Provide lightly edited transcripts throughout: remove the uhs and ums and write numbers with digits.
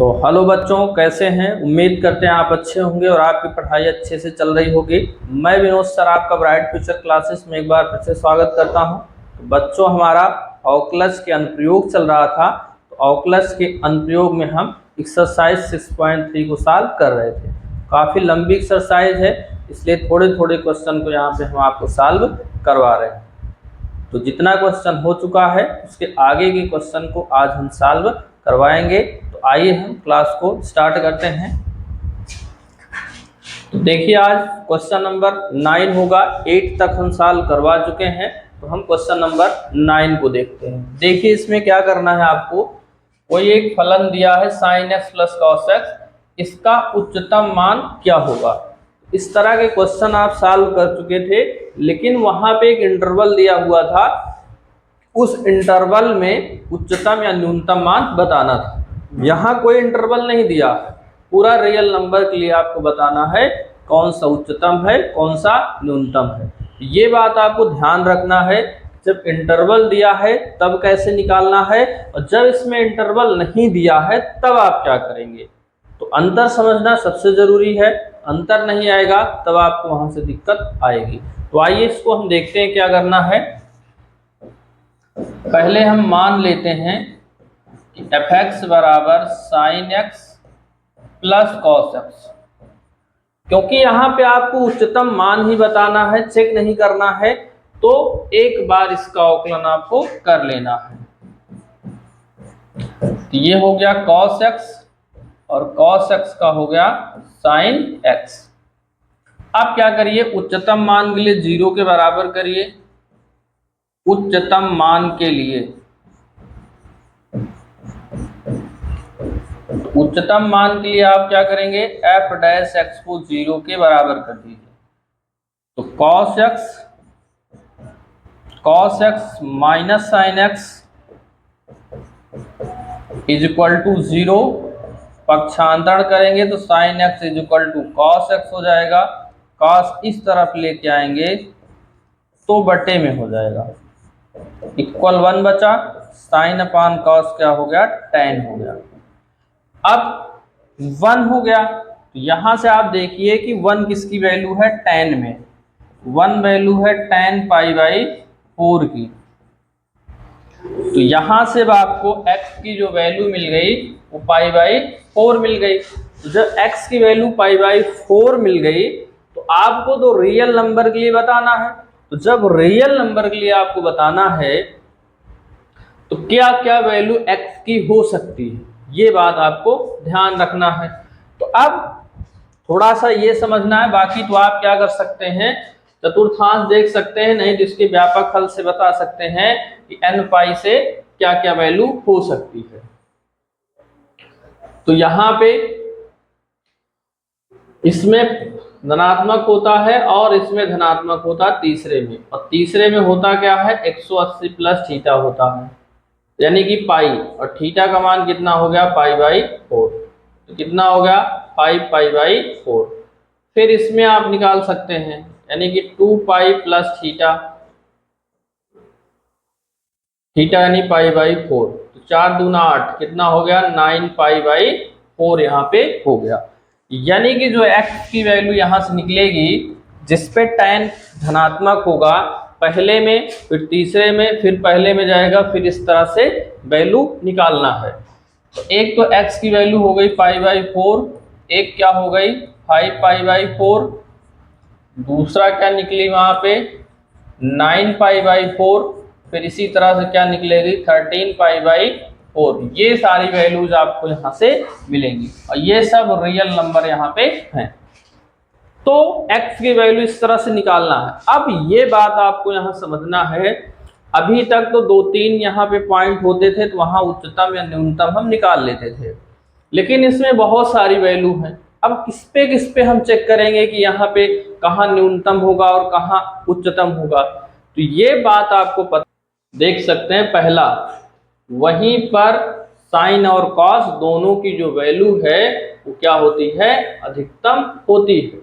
तो हेलो बच्चों, कैसे हैं? उम्मीद करते हैं आप अच्छे होंगे और आपकी पढ़ाई अच्छे से चल रही होगी। मैं विनोद सर आपका ब्राइट फ्यूचर क्लासेस में एक बार फिर से स्वागत करता हूं। तो बच्चों, हमारा ऑकलस के अनुप्रयोग चल रहा था। तो ऑकलस के अनुप्रयोग में हम एक्सरसाइज 6.3 को सॉल्व कर रहे थे। काफ़ी लंबी एक्सरसाइज है, इसलिए थोड़े थोड़े क्वेश्चन को यहाँ पे हम आपको सॉल्व करवा रहे हैं। तो जितना क्वेश्चन हो चुका है उसके आगे के क्वेश्चन को आज हम सॉल्व करवाएंगे। तो आइए हम क्लास को स्टार्ट करते हैं। तो देखिए, आज क्वेश्चन नंबर 9 होगा। 8 तक हम सॉल्व करवा चुके हैं, तो हम क्वेश्चन नंबर 9 को देखते हैं। देखिए, इसमें क्या करना है आपको। कोई एक फलन दिया है sin x plus cos x, इसका उच्चतम मान क्या होगा। इस तरह के क्वेश्चन आप सॉल्व कर चुके थे, लेकिन वहां पे एक इंटरवल दिया हुआ था, उस इंटरवल में उच्चतम या न्यूनतम मान बताना था। यहाँ कोई इंटरवल नहीं दिया है, पूरा रियल नंबर के लिए आपको बताना है कौन सा उच्चतम है कौन सा न्यूनतम है। ये बात आपको ध्यान रखना है, जब इंटरवल दिया है तब कैसे निकालना है, और जब इसमें इंटरवल नहीं दिया है तब आप क्या करेंगे। तो अंतर समझना सबसे जरूरी है। अंतर नहीं आएगा तब आपको वहां से दिक्कत आएगी। तो आइए इसको हम देखते हैं क्या करना है। पहले हम मान लेते हैं कि fx बराबर sin x plus cos x, क्योंकि यहाँ पे आपको उच्चतम मान ही बताना है, चेक नहीं करना है। तो एक बार इसका अवकलन आपको कर लेना है। तो ये हो गया cos x और cos x का हो गया sin x। अब क्या करिए, उच्चतम मान के लिए 0 के बराबर करिए। उच्चतम मान के लिए, उच्चतम मान के लिए आप क्या करेंगे, f डैश x को 0 के बराबर कर दीजिए। तो cos x minus sin x is equal to 0। पक्षांतरण करेंगे तो sin x is equal to cos x हो जाएगा। cos इस तरफ लेके आएंगे तो बटे में हो जाएगा, इक्वल 1 बचा। sin अपान cos क्या हो गया, tan हो गया। अब 1 हो गया, तो यहां से आप देखिए कि 1 किसकी वैल्यू है, tan में। 1 वैल्यू है tan पाई बाई 4 की। तो यहां से आपको x की जो वैल्यू मिल गई वो पाई बाई 4 मिल गई। तो जब x की वैल्यू पाई बाई 4 मिल गई तो आपको तो रियल नंबर के लिए बताना है। तो जब रियल नंबर के लिए आपको बताना है तो क्या क्या वैल्यू x की हो सकती है, ये बात आपको ध्यान रखना है। तो अब थोड़ा सा ये समझना है, बाकी तो आप क्या कर सकते हैं, चतुर्थांश देख सकते हैं, नहीं तो इसके व्यापक हल से बता सकते हैं कि n पाई से क्या क्या वैल्यू हो सकती है। तो यहाँ पे इसमें धनात्मक होता है और इसमें धनात्मक होता है तीसरे में, और तीसरे में होता क्या है, 180 प्लस थीटा होता है, यानी कि पाई, और थीटा का मान कितना हो गया, पाई बाई 4। तो कितना हो गया, 5 पाई बाई 4। फिर इसमें आप निकाल सकते हैं, यानी कि 2 पाई प्लस थीटा, थीटा यानी पाई बाई 4। तो 4 दूना 8, कितना हो गया, 9 पाई बाई 4 यहाँ पे हो गया। यानी कि जो x की वैल्यू यहाँ से निकलेगी, जिसपे tan धनात्मक होगा पहले में, फिर तीसरे में, फिर पहले में जाएगा, फिर इस तरह से वैल्यू निकालना है। तो एक तो x की वैल्यू हो गई पाई बाई 4, एक क्या हो गई 5 पाई बाई 4, दूसरा क्या निकली वहां पे 9 पाई बाई 4, फिर इसी तरह से क्या निकलेगी 13 पाई बाई 4। ये सारी वैल्यूज आपको यहाँ से मिलेंगी, और ये सब रियल नंबर यहाँ पे हैं। तो x की वैल्यू इस तरह से निकालना है। अब ये बात आपको यहाँ समझना है, अभी तक तो 2-3 यहाँ पे पॉइंट होते थे, तो वहां उच्चतम या न्यूनतम हम निकाल लेते थे, लेकिन इसमें बहुत सारी वैल्यू हैं। अब किस पे हम चेक करेंगे कि यहाँ पे कहाँ न्यूनतम होगा और कहाँ उच्चतम होगा। तो ये बात आपको पता, देख सकते हैं पहला, वहीं पर साइन और कॉस दोनों की जो वैल्यू है वो क्या होती है, अधिकतम होती है।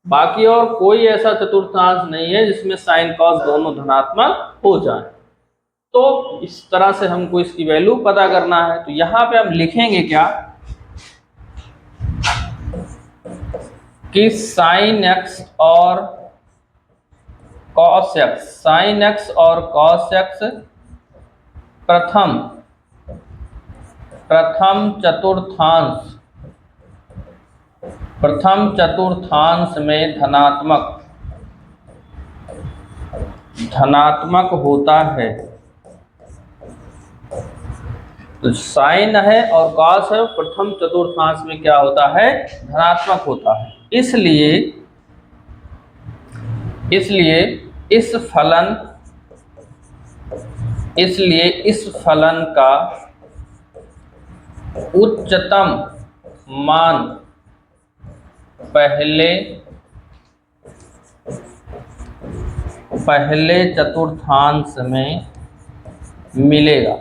बाकी और कोई ऐसा चतुर्थांश नहीं है जिसमें साइन कॉस दोनों धनात्मक हो जाए। तो इस तरह से हमको इसकी वैल्यू पता करना है। तो यहाँ पे हम लिखेंगे क्या, कि साइन एक्स और कॉस एक्स, साइन एक्स और कॉस एक्स प्रथम चतुर्थांश में धनात्मक होता है। तो साइन है और कॉस है, प्रथम चतुर्थांश में क्या होता है, धनात्मक होता है। इसलिए इस फलन का उच्चतम मान पहले चतुर्थांश में मिलेगा।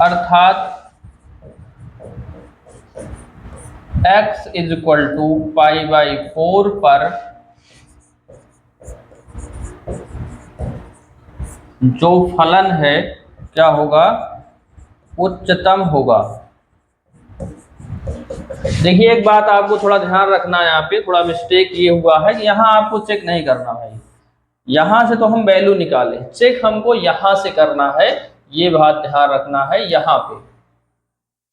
अर्थात x = π/4 पर जो फलन है क्या होगा, उच्चतम होगा। देखिए एक बात आपको थोड़ा ध्यान रखना है, यहाँ पे थोड़ा मिस्टेक ये हुआ है कि यहाँ आपको चेक नहीं करना भाई, यहाँ से तो हम वैल्यू निकालें, चेक हमको यहाँ से करना है, ये बात ध्यान रखना है यहाँ पे,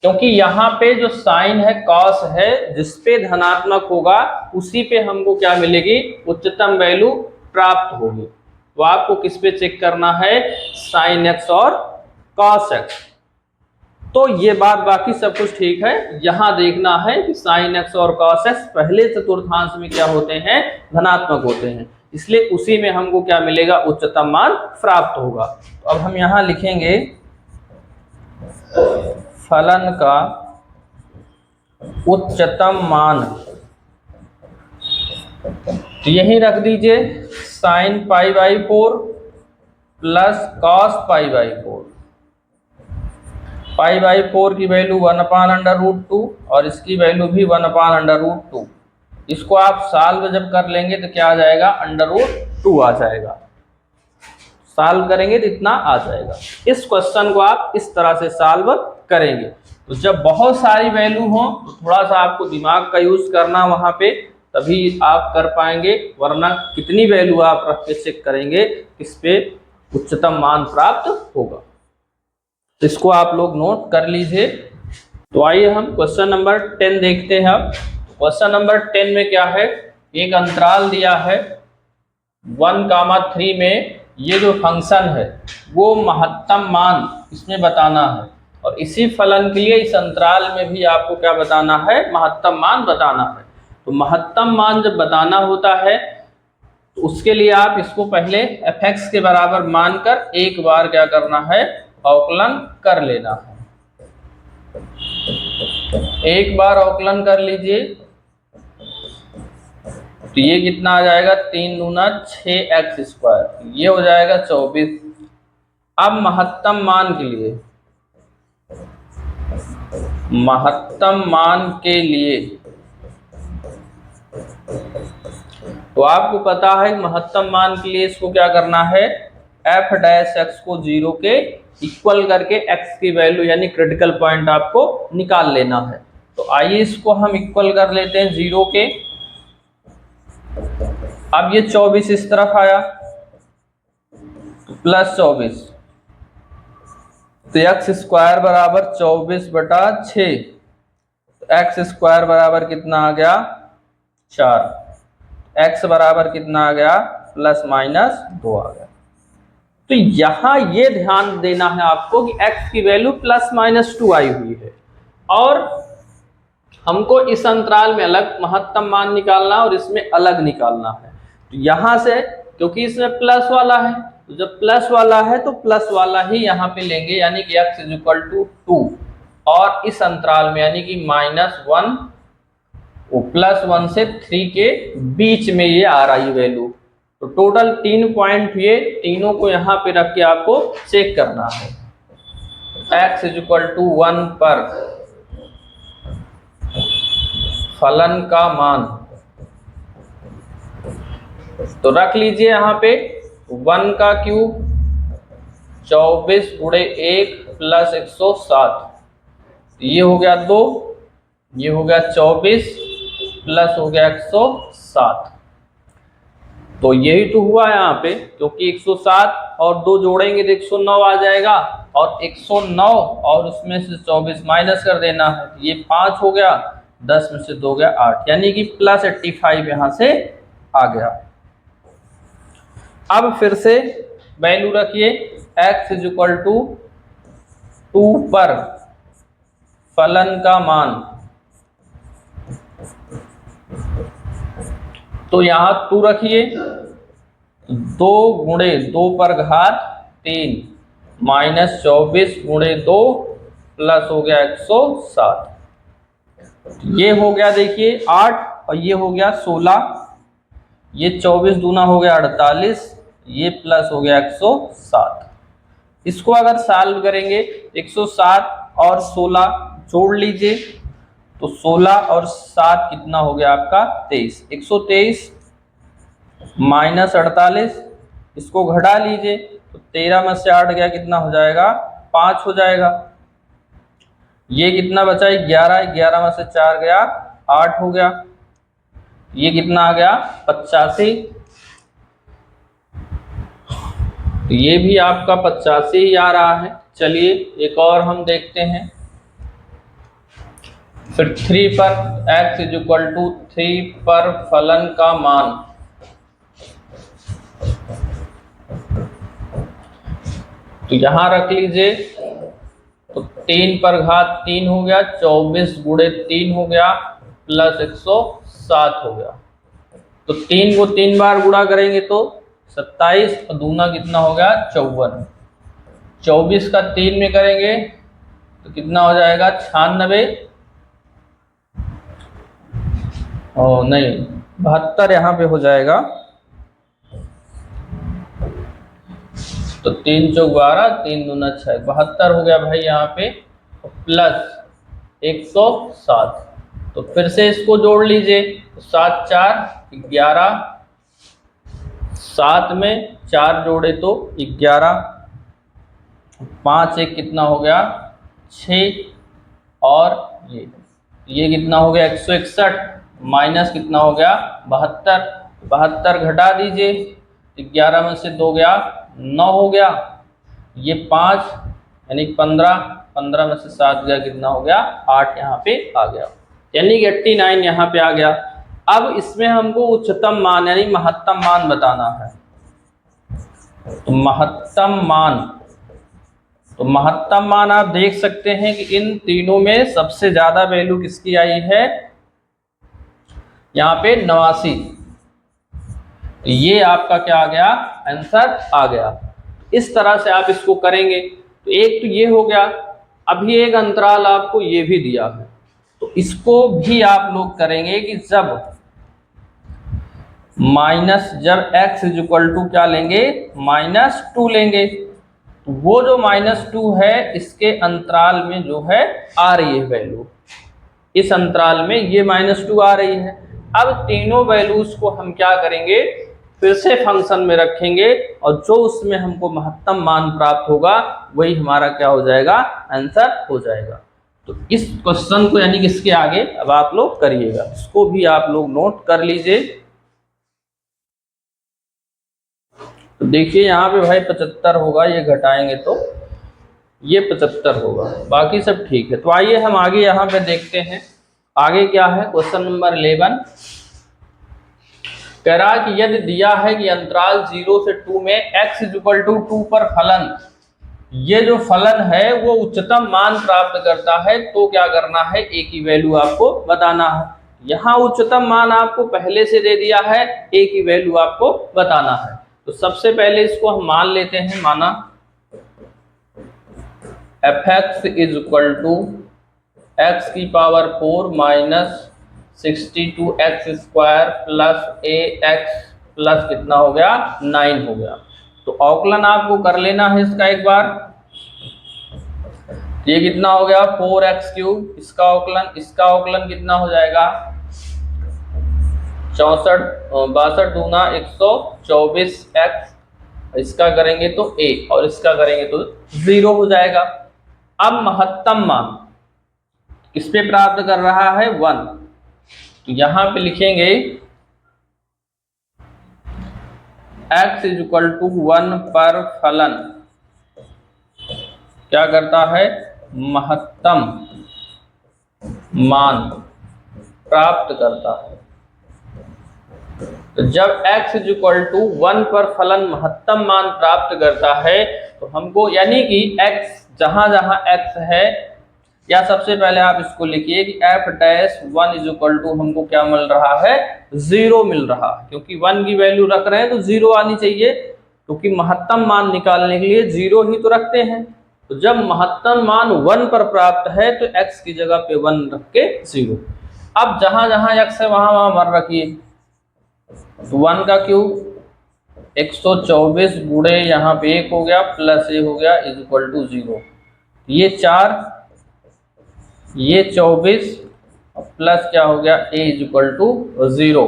क्योंकि यहाँ पे जो साइन है कॉस है जिसपे धनात्मक होगा उसी पे हमको क्या मिलेगी, उच्चतम वैल्यू प्राप्त होगी। तो आपको किस पे चेक करना है, साइन एक्स और कॉस एक्स। तो ये बात बाकी सब कुछ ठीक है, यहाँ देखना है कि साइन एक्स और कॉस एक्स पहले चतुर्थांश में क्या होते हैं, धनात्मक होते हैं, इसलिए उसी में हमको क्या मिलेगा, उच्चतम मान प्राप्त होगा। तो अब हम यहाँ लिखेंगे फलन का उच्चतम मान, तो यही रख दीजिए साइन π/4 प्लस कॉस π/4। π/4 की वैल्यू 1/√2 और इसकी वैल्यू भी 1/√2। इसको आप सॉल्व जब कर लेंगे तो क्या आ जाएगा, √2 आ जाएगा। सॉल्व करेंगे तो इतना आ जाएगा। इस क्वेश्चन को आप इस तरह से सॉल्व करेंगे। तो जब बहुत सारी वैल्यू हो तो थोड़ा सा आपको दिमाग का यूज करना वहां पे, तभी आप कर पाएंगे, वरना कितनी वैल्यू आप रख के चेक करेंगे किस पे उच्चतम मान प्राप्त होगा। तो इसको आप लोग नोट कर लीजिए। तो आइए हम क्वेश्चन नंबर 10 देखते हैं। अब क्वेश्चन नंबर 10 में क्या है, एक अंतराल दिया है 1,3 में, ये जो फंक्शन है वो महत्तम मान इसमें बताना है, और इसी फलन के लिए इस अंतराल में भी आपको क्या बताना है, महत्तम मान बताना है। तो महत्तम मान जब बताना होता है तो उसके लिए आप इसको पहले f(x) के बराबर मानकर एक बार क्या करना है, अवकलन कर लेना है। एक बार अवकलन कर लीजिए तो ये कितना आ जाएगा, 3 दूना 6x², ये हो जाएगा 24। अब महत्तम मान के लिए, तो आपको पता है महत्तम मान के लिए इसको क्या करना है, f' को 0 के इक्वल करके x की वैल्यू यानी क्रिटिकल पॉइंट आपको निकाल लेना है। तो आइए इसको हम इक्वल कर लेते हैं 0 के। अब ये 24 इस तरफ आया तो प्लस 24, तो x² बराबर 24/6, तो x² बराबर कितना आ गया, 4, x बराबर कितना आ गया, ±2 आ गया। तो यहां ये ध्यान देना है आपको कि x की वैल्यू ±2 आई हुई है, और हमको इस अंतराल में अलग महत्तम मान निकालना और इसमें अलग निकालना है। तो यहां से क्योंकि इसमें प्लस वाला है, तो जब प्लस वाला है तो प्लस वाला ही यहाँ पे लेंगे, यानी कि x = 2, और इस अंतराल में यानी कि -1 +1 से 3 के बीच में ये आ रही वैल्यू। तो टोटल 3 पॉइंट हुए, तीनों को यहाँ पे रख के आपको चेक करना है। x = 1 पर फलन का मान, तो रख लीजिए यहाँ पे 1 का क्यूब 24 × 1 + 107, ये हो गया 2, ये हो गया 24 प्लस हो गया 107। तो यही तो हुआ यहाँ पे, क्योंकि 107 और 2 जोड़ेंगे तो 109 आ जाएगा, और 109 और उसमें से 24 माइनस कर देना है, ये 5 हो गया, 10 में से 2 गया 8, यानी कि प्लस 85 यहाँ से आ गया। अब फिर से वैल्यू रखिए, x इज इक्वल टू 2 पर फलन का मान, तो यहाँ 2 रखिए, 2 गुणे 2 पर घात 3 माइनस 24 गुणे 2 प्लस हो गया 107। ये हो गया देखिए 8 और ये हो गया 16, ये 24 दूना हो गया 48, ये प्लस हो गया 107। इसको अगर सॉल्व करेंगे 107 और 16 जोड़ लीजिए, तो 16 और 7 कितना हो गया आपका 23, 123 माइनस 48, इसको घटा लीजिए, तो 13 में से 8 गया, कितना हो जाएगा 5 हो जाएगा। ये कितना बचा 11, 11 में से 4 गया 8 हो गया, ये कितना आ गया 85, तो ये भी आपका 85 ही आ रहा है। चलिए एक और हम देखते हैं, फिर 3 पर x इज इक्वल टू 3 पर फलन का मान, तो यहां रख लीजिए, तो 3 पर घात 3 हो गया, 24 गुणे 3 हो गया प्लस 107 हो गया, तो 3 को 3 बार गुणा करेंगे तो 27 और दूना कितना हो गया 54, 24 का 3 में करेंगे तो कितना हो जाएगा 96, ओ नहीं 72 यहाँ पे हो जाएगा, तो 3 चौक 12, 3 दूना 6, 72 हो गया भाई यहाँ पे, प्लस 107। तो फिर से इसको जोड़ लीजिए, तो 7 4 11, 7 में 4 जोड़े तो 11, 5 1 कितना हो गया 6, और ये कितना हो गया 161 माइनस कितना हो गया 72, 72 घटा दीजिए, 11 में से 2 गया 9 हो गया, ये 5 यानी 15, 15 में से 7 गया, कितना हो गया 8 यहाँ पे आ गया, यानी कि 89 यहाँ पे आ गया। अब इसमें हमको उच्चतम मान यानी महत्तम मान बताना है, तो महत्तम मान आप देख सकते हैं कि इन तीनों में सबसे ज्यादा वैल्यू किसकी आई है, यहाँ पे 89, ये आपका क्या आ गया आंसर आ गया। इस तरह से आप इसको करेंगे, तो एक तो ये हो गया, अभी एक अंतराल आपको ये भी दिया है, तो इसको भी आप लोग करेंगे कि जब x इज इक्वल टू क्या लेंगे -2 लेंगे, तो वो जो -2 है इसके अंतराल में जो है आ रही है वैल्यू, इस अंतराल में ये -2 आ रही है। अब तीनों वैल्यूज को हम क्या करेंगे, फिर से फंक्शन में रखेंगे, और जो उसमें हमको महत्तम मान प्राप्त होगा वही हमारा क्या हो जाएगा आंसर हो जाएगा। तो इस क्वेश्चन को यानी कि इसके आगे अब आप लोग करिएगा, इसको भी आप लोग नोट कर लीजिए। तो देखिए यहाँ पे भाई 75 होगा, ये घटाएंगे तो ये 75 होगा, बाकी सब ठीक है। तो आइए हम आगे यहाँ पे देखते हैं, आगे क्या है क्वेश्चन नंबर 11, कह रहा है कि यदि दिया है कि अंतराल 0 से 2 में x इज इक्वल टू 2 पर फलन, ये जो फलन है वो उच्चतम मान प्राप्त करता है, तो क्या करना है a की वैल्यू आपको बताना है। यहाँ उच्चतम मान आपको पहले से दे दिया है, a की वैल्यू आपको बताना है। तो सबसे पहले इसको हम मान लेते हैं, माना f(x) is equal to x की power 4 minus 62x square plus ax plus कितना हो गया 9 हो गया। तो अवकलन आपको कर लेना है इसका एक बार, ये कितना हो गया 4x क्यूब, इसका अवकलन कितना हो जाएगा 62 दूना 124x, इसका करेंगे तो a और इसका करेंगे तो 0 हो जाएगा। अब महत्तम मान किस पे प्राप्त कर रहा है 1, तो यहां पे लिखेंगे x इज इक्वल टू 1 पर फलन क्या करता है, महत्तम मान प्राप्त करता है। तो जब x इज इक्वल टू 1 पर फलन महत्तम मान प्राप्त करता है तो हमको, यानी कि x जहां जहां x है, या सबसे पहले आप इसको लिखिए कि f dash 1 is equal to हमको क्या मिल रहा है, 0 मिल रहा है, क्योंकि 1 की वैल्यू रख रहे हैं तो 0 आनी चाहिए, क्योंकि महत्तम मान निकालने के लिए 0 ही तो रखते हैं। तो जब महत्तम मान 1 पर प्राप्त है तो x की जगह पे 1 रख के 0। अब जहां जहां x है वहां वहां 1 रखिए, तो 1 का क्यूब 124 गुणे यहाँ पे 1 हो गया प्लस ए हो गया इज इक्वल टू 0। ये 4, ये 24 प्लस क्या हो गया ए इज इक्वल टू 0।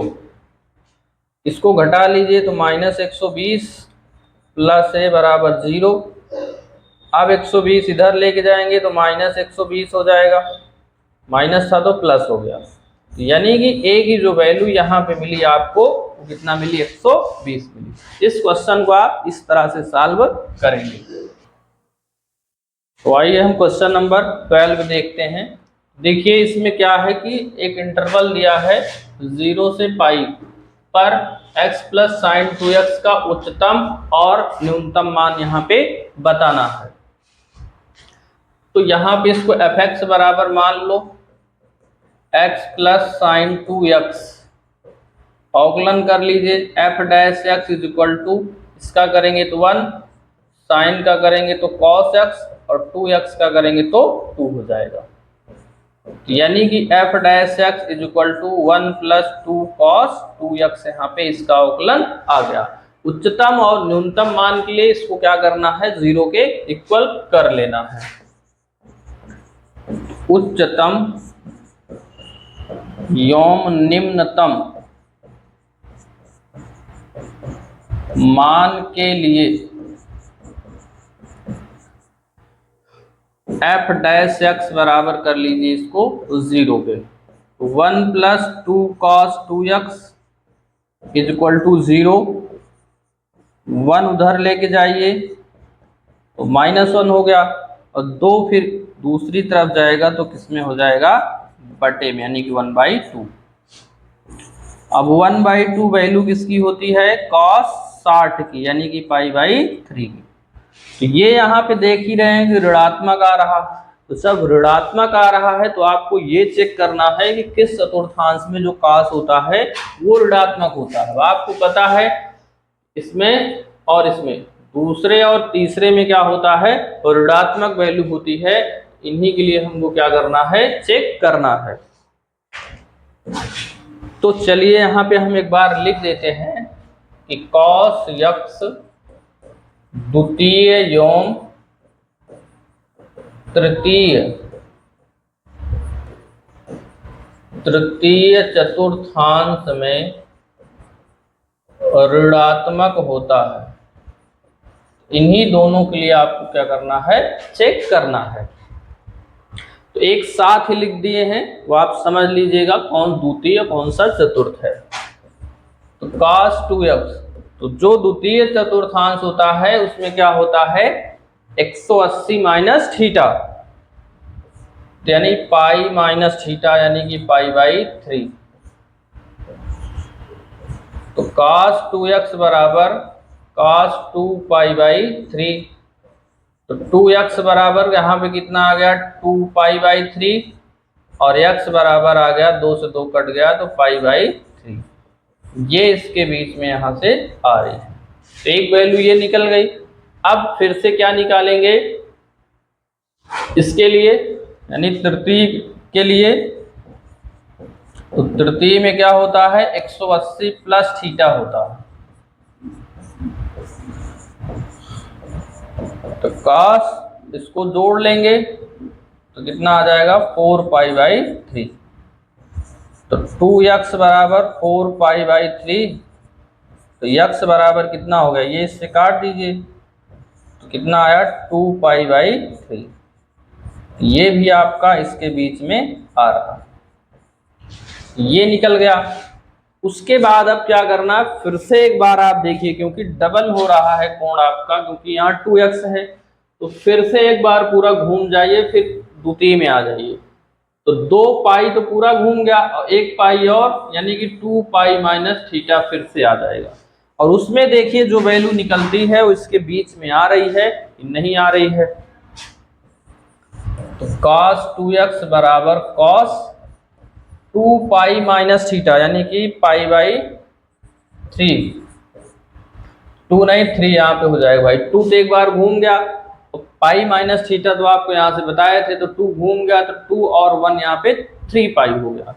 इसको घटा लीजिए तो माइनस 120 प्लस ए बराबर 0। अब 120 इधर लेके जाएंगे तो माइनस 120 हो जाएगा, माइनस था तो प्लस हो गया, यानी कि ए की जो वैल्यू यहाँ पे मिली आपको वो कितना मिली, 120 मिली। इस क्वेश्चन को आप इस तरह से सॉल्व करेंगे। तो आइए हम क्वेश्चन नंबर 12 देखते हैं। देखिए इसमें क्या है कि एक इंटरवल दिया है 0 से पाई पर x प्लस साइन 2x का उच्चतम और न्यूनतम मान यहाँ पे बताना है। तो यहाँ पे इसको fx बराबर मान लो x प्लस साइन 2x, अवकलन कर लीजिए f dash x is equal to, इसका करेंगे तो 1, साइन का करेंगे तो cos x और 2x का करेंगे तो 2 हो जाएगा। यानी कि f dash x is equal to 1 plus 2 cos 2x, यहाँ पे इसका अवकलन आ गया। उच्चतम और न्यूनतम मान के लिए इसको क्या करना है, 0 के इक्वल कर लेना है। उच्चतम एवं निम्नतम मान के लिए f डैश x बराबर कर लीजिए इसको 0 पे, 1 plus 2 cos 2x is equal to 0। 1 उधर लेके जाइए तो -1 हो गया, और 2 फिर दूसरी तरफ जाएगा तो किसमें हो जाएगा, बटे में, यानी कि 1/2। अब 1/2 वैल्यू किसकी होती है, cos 60 की, यानी कि π/3 की। तो ये यहाँ पे देख ही रहे हैं कि ऋणात्मक आ रहा, तो जब ऋणात्मक आ रहा है तो आपको ये चेक करना है कि किस चतुर्थांश में जो cos होता है वो ऋणात्मक होता है। आपको पता है इसमें और इसमें, दूसरे और तीसरे में क्या होता है, तो ऋणात्मक वैल्यू होती है। इन्हीं के लिए हमको क्या करना है, चेक करना है। तो चलिए यहाँ पे हम एक बार लिख देते हैं कि cos x द्वितीय एवं तृतीय चतुर्थांश में ऋणात्मक होता है। इन्हीं दोनों के लिए आपको क्या करना है, चेक करना है। तो एक साथ ही लिख दिए हैं, वो आप समझ लीजिएगा कौन द्वितीय कौन सा चतुर्थ है। तो cos 2x, तो जो द्वितीय चतुर्थांश होता है उसमें क्या होता है, 180 माइनस थीटा, यानी पाई माइनस थीटा, यानी कि π/3। तो cos 2x बराबर cos 2 π/3। तो 2x बराबर यहाँ पे कितना आ गया, 2 π/3, और x बराबर आ गया 2 से 2 कट गया तो π/3। ये इसके बीच में यहाँ से आ रही है, तो एक वैल्यू ये निकल गई। अब फिर से क्या निकालेंगे इसके लिए, यानी तृतीय के लिए। तो तृतीय में क्या होता है, 180 प्लस थीटा होता है। तो cos इसको जोड़ लेंगे तो कितना आ जाएगा, 4 π/3। तो 2x बराबर 4 π/3, तो x बराबर कितना हो गया, ये इससे काट दीजिए तो कितना आया, 2 π/3। ये भी आपका इसके बीच में आ रहा है, ये निकल गया। उसके बाद अब क्या करना है, फिर से एक बार आप देखिए, क्योंकि डबल हो रहा है कोण आपका, क्योंकि यहाँ 2x है, तो फिर से एक बार पूरा घूम जाइए, फिर द्वितीय में आ जाइए। तो 2 पाई तो पूरा घूम गया, और 1 पाई और, यानी कि 2 पाई माइनस थीटा फिर से आ जाएगा। और उसमें देखिए जो वैल्यू निकलती है वो इसके बीच में आ रही है, नहीं आ रही है। तो cos 2x बराबर cos 2 पाई माइनस थीटा, यानी कि पाई बाई 3, 2 नहीं 3 यहाँ पे हो जाएगा भाई। 2 तो एक बार घूम गया, तो पाई माइनस थीटा तो आपको यहाँ से बताए थे, तो 2 घूम गया, तो 2 और 1 यहाँ पे 3 पाई हो गया।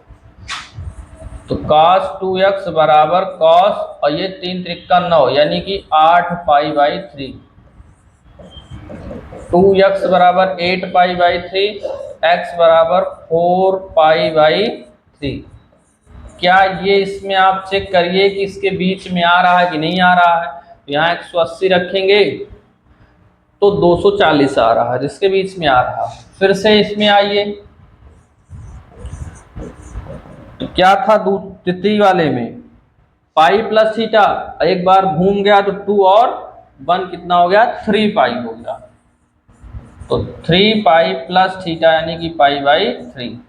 तो cos 2x बराबर cos, और ये 3 त्रिका 9, यानी कि 8 पाई बाई 3। 2x बराबर 8 पाई बाई 3, x बराबर 4 पाई बाई 3। क्या ये इसमें आप चेक करिए कि इसके बीच में आ रहा है कि नहीं आ रहा है। तो यहाँ 180 रखेंगे तो 240 आ रहा है, जिसके बीच में आ रहा है। फिर से इसमें आइए, तो क्या था द्वितीय वाले में, पाई प्लस थीटा, एक बार घूम गया तो 2 और 1 कितना हो गया, 3 पाई हो गया। तो 3 पाई प्लस थीटा, यानी कि पाई बाई 3।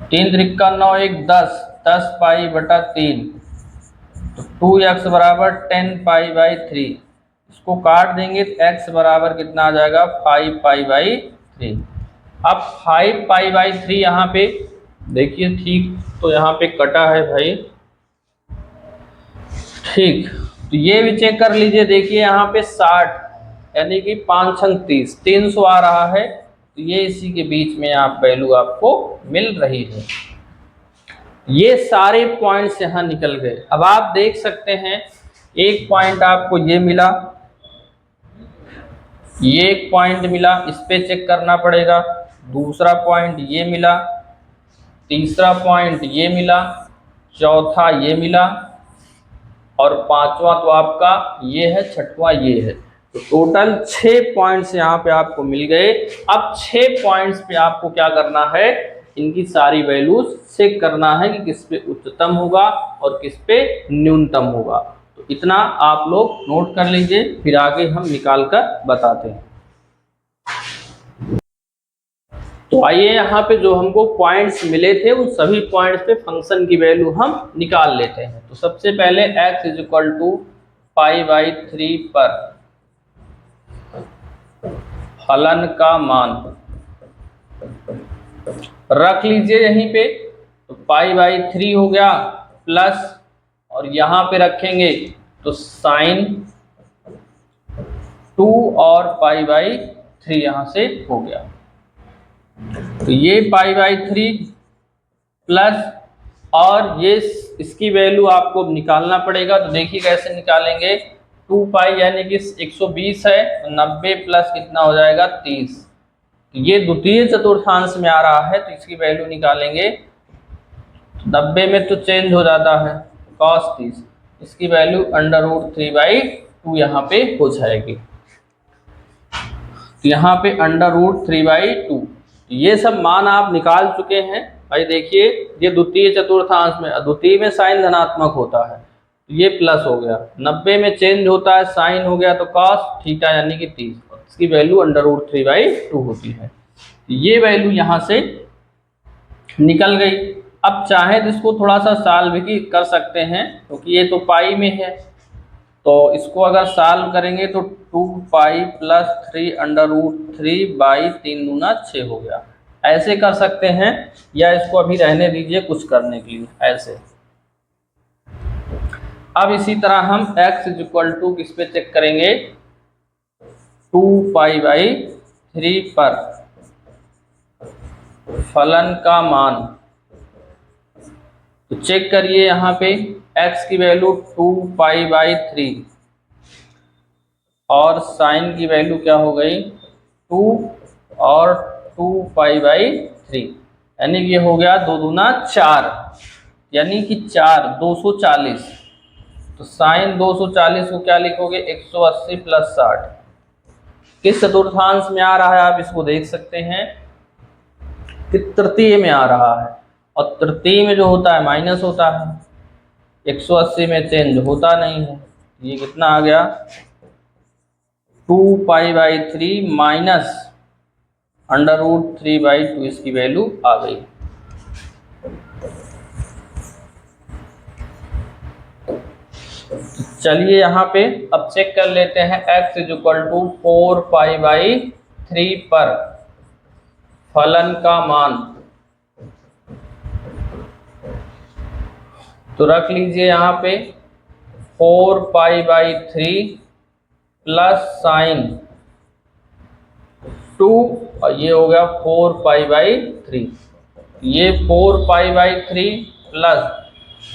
3 त्रिका 9, 1 10, 10 पाई बटा 3। तो 2x बराबर 10 पाई बाई 3। इसको काट देंगे तो x बराबर कितना आ जाएगा, 5 पाई बाई 3। अब 5 पाई बाई 3 यहाँ पे देखिए, ठीक तो यहाँ पे कटा है भाई, ठीक। तो ये भी चेक कर लीजिए, देखिए यहाँ पे 60, यानी कि 5 छंग 30, 300 आ रहा है। तो ये इसी के बीच में आप वैल्यू आपको मिल रही है। ये सारे पॉइंट्स यहाँ निकल गए। अब आप देख सकते हैं, एक पॉइंट आपको ये मिला, ये एक पॉइंट मिला, इस पे चेक करना पड़ेगा। दूसरा पॉइंट ये मिला, तीसरा पॉइंट ये मिला, चौथा ये मिला, और पांचवा तो आपका ये है, छठवां ये है। तो टोटल 6 पॉइंट्स यहाँ पे आपको मिल गए। अब 6 पॉइंट्स पे आपको क्या करना है, इनकी सारी वैल्यूज चेक करना है कि किस पे उच्चतम होगा और किस पे न्यूनतम होगा। तो इतना आप लोग नोट कर लीजिए, फिर आगे हम निकाल कर बताते हैं। तो आइए यहाँ पे जो हमको पॉइंट्स मिले थे, उन सभी पॉइंट्स पे फंक्शन की वैल्यू हम निकाल लेते हैं। तो सबसे पहले x is equal to pi by 3 पर फलन का मान रख लीजिए यहीं पे। तो पाई बाई 3 हो गया, प्लस, और यहाँ पे रखेंगे तो साइन 2 और पाई बाई 3 यहाँ से हो गया। तो ये पाई बाई 3 प्लस, और ये इसकी वैल्यू आपको निकालना पड़ेगा। तो देखिए कैसे निकालेंगे, 2 पाई यानी कि 120 है, 90 प्लस कितना हो जाएगा, 30। तो ये द्वितीय चतुर्थांश में आ रहा है, तो इसकी वैल्यू निकालेंगे। 90 में तो चेंज हो जाता है, cos 30, इसकी वैल्यू √3/2 यहाँ पे हो जाएगी। तो यहाँ पे √3/2, ये सब मान आप निकाल चुके हैं भाई। देखिए ये द्वितीय चतुर्थांश में, द्वितीय में साइन धनात्मक होता है, तो ये प्लस हो गया, 90 में चेंज होता है, साइन हो गया, तो cos थीटा यानी कि 30, इसकी वैल्यू √3/2 होती है। ये वैल्यू यहाँ से निकल गई। अब चाहे तो इसको थोड़ा सा सॉल्व भी कर सकते हैं, क्योंकि ये तो पाई में है। तो इसको अगर सॉल्व करेंगे तो 2 पाई प्लस 3 √3/3 दूना 6 हो गया। ऐसे कर सकते हैं, या इसको अभी रहने दीजिए कुछ करने के लिए ऐसे। अब इसी तरह हम x इज इक्वल टू किस पे चेक करेंगे, 2 पाई बाई 3 पर फलन का मान। तो चेक करिए यहाँ पे x की वैल्यू 2 पाई बाई 3 और साइन की वैल्यू क्या हो गई, 2 और 2 पाई बाई 3, यानी कि ये हो गया 2 दूना 4, यानी कि 4 240। तो साइन 240 को क्या लिखोगे, 180 प्लस 60, किस चतुर्थांश में आ रहा है आप इसको देख सकते हैं कि तृतीय में आ रहा है, और तृतीय में जो होता है माइनस होता है, 180 में चेंज होता नहीं है। ये कितना आ गया 2π/3 माइनस √3/2, इसकी वैल्यू आ गई। चलिए यहाँ पे अब चेक कर लेते हैं x = 4π/3 पर फलन का मान। तो रख लीजिए यहाँ पे 4π/3 प्लस साइन 2, और ये हो गया 4π/3। ये 4π/3 प्लस,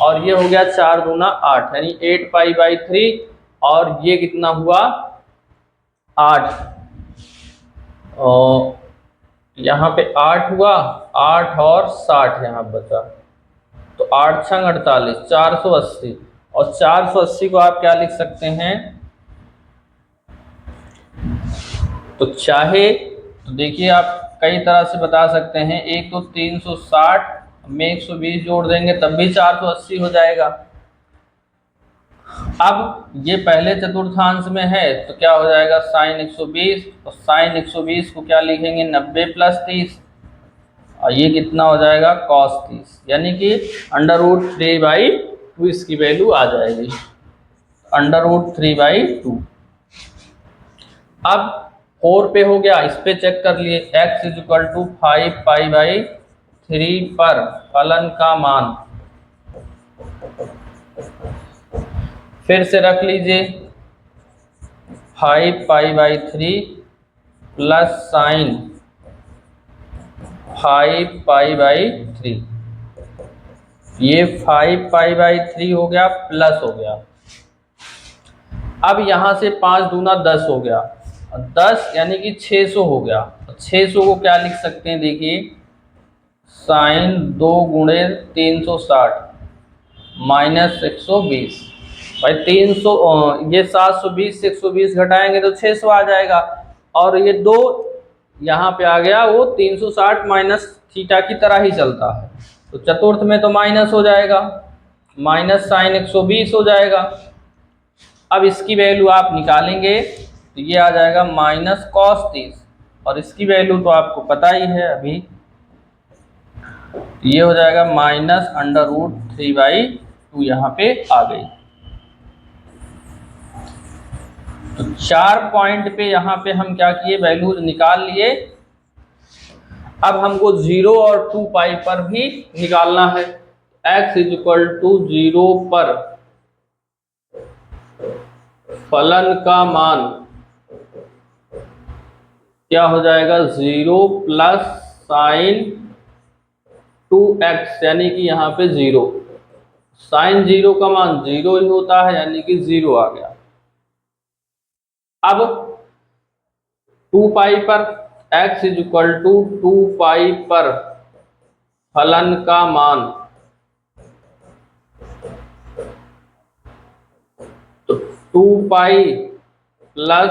और ये हो गया 4 दूना 8, यानी 8π/3, और ये कितना हुआ 8, और यहाँ पे 8 हुआ, 8 और 60 यहाँ बचा, तो 8 छंग 48, 480, और 480 को आप क्या लिख सकते हैं, तो चाहे तो देखिए आप कई तरह से बता सकते हैं। एक तो 360 में 120 जोड़ देंगे तब भी 480 हो जाएगा। अब ये पहले चतुर्थांश में है तो क्या हो जाएगा साइन 120, और साइन 120 को क्या लिखेंगे 90 + 30, और ये कितना हो जाएगा cos 30, यानी कि √3/2 इसकी वैल्यू आ जाएगी, √3/2। अब 4 पे हो गया, इस पे चेक कर लिए, x = 5π/3 पर फलन का मान। फिर से रख लीजिए 5π/3 प्लस साइन 5π/3, ये 5π/3 हो गया प्लस हो गया। अब यहाँ से 5 दूना 10 हो गया, 10 यानी कि 600 हो गया। 600 को क्या लिख सकते हैं, देखिए साइन 2 × 360 माइनस 120। भाई 300, ये 720 से 120 घटाएंगे तो 600 आ जाएगा, और ये 2 यहाँ पे आ गया, वो 360 माइनस थीटा की तरह ही चलता है, तो चतुर्थ में तो माइनस हो जाएगा, माइनस साइन 120 हो जाएगा। अब इसकी वैल्यू आप निकालेंगे तो ये आ जाएगा माइनस cos 30, और इसकी वैल्यू तो आपको पता ही है अभी, ये हो जाएगा माइनस √3/2, यहाँ पे आ गई। तो 4 पॉइंट पे यहाँ पे हम क्या किए, वैल्यूज निकाल लिए। अब हमको 0 और 2π पर भी निकालना है। x = 0 पर फलन का मान क्या हो जाएगा 0 प्लस साइन 2x, यानी कि यहाँ पे 0, साइन 0 का मान 0 ही होता है, यानी कि 0 आ गया। अब 2π पर x = 2π पर फलन का मान, तो 2π प्लस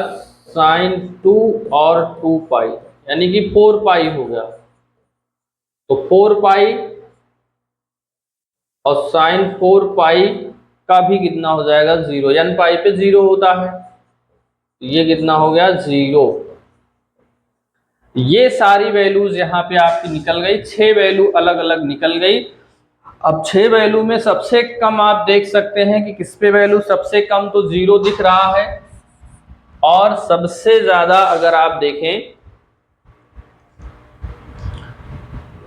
साइन 2 और 2π, यानी कि 4π हो गया। तो 4π और साइन 4π का भी कितना हो जाएगा 0, n पाई पे 0 होता है, तो ये कितना हो गया 0। ये सारी वैल्यूज यहाँ पे आपकी निकल गई, 6 वैल्यू अलग अलग निकल गई। अब 6 वैल्यू में सबसे कम आप देख सकते हैं कि किस पे वैल्यू सबसे कम, तो 0 दिख रहा है, और सबसे ज्यादा अगर आप देखें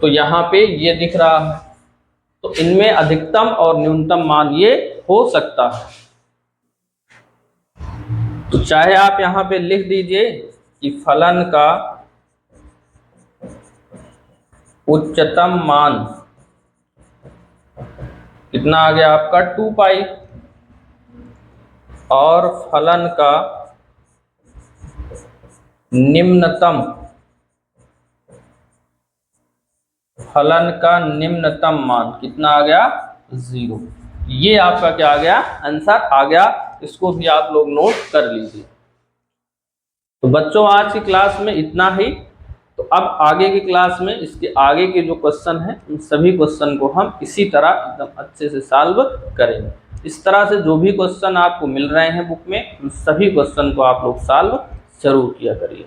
तो यहाँ पे ये दिख रहा है। तो इनमें अधिकतम और न्यूनतम मान ये हो सकता है। तो चाहे आप यहाँ पे लिख दीजिए कि फलन का उच्चतम मान कितना आ गया आपका 2π, और फलन का निम्नतम मान कितना आ गया 0। ये आपका क्या आ गया, आंसर आ गया। इसको भी आप लोग नोट कर लीजिए। तो बच्चों आज की क्लास में इतना ही। तो अब आगे की क्लास में इसके आगे के जो क्वेश्चन हैं उन सभी क्वेश्चन को हम इसी तरह एकदम अच्छे से सॉल्व करेंगे। इस तरह से जो भी क्वेश्चन आपको मिल रहे हैं बुक में उन सभी क्वेश्चन को आप लोग सॉल्व जरूर किया करिए।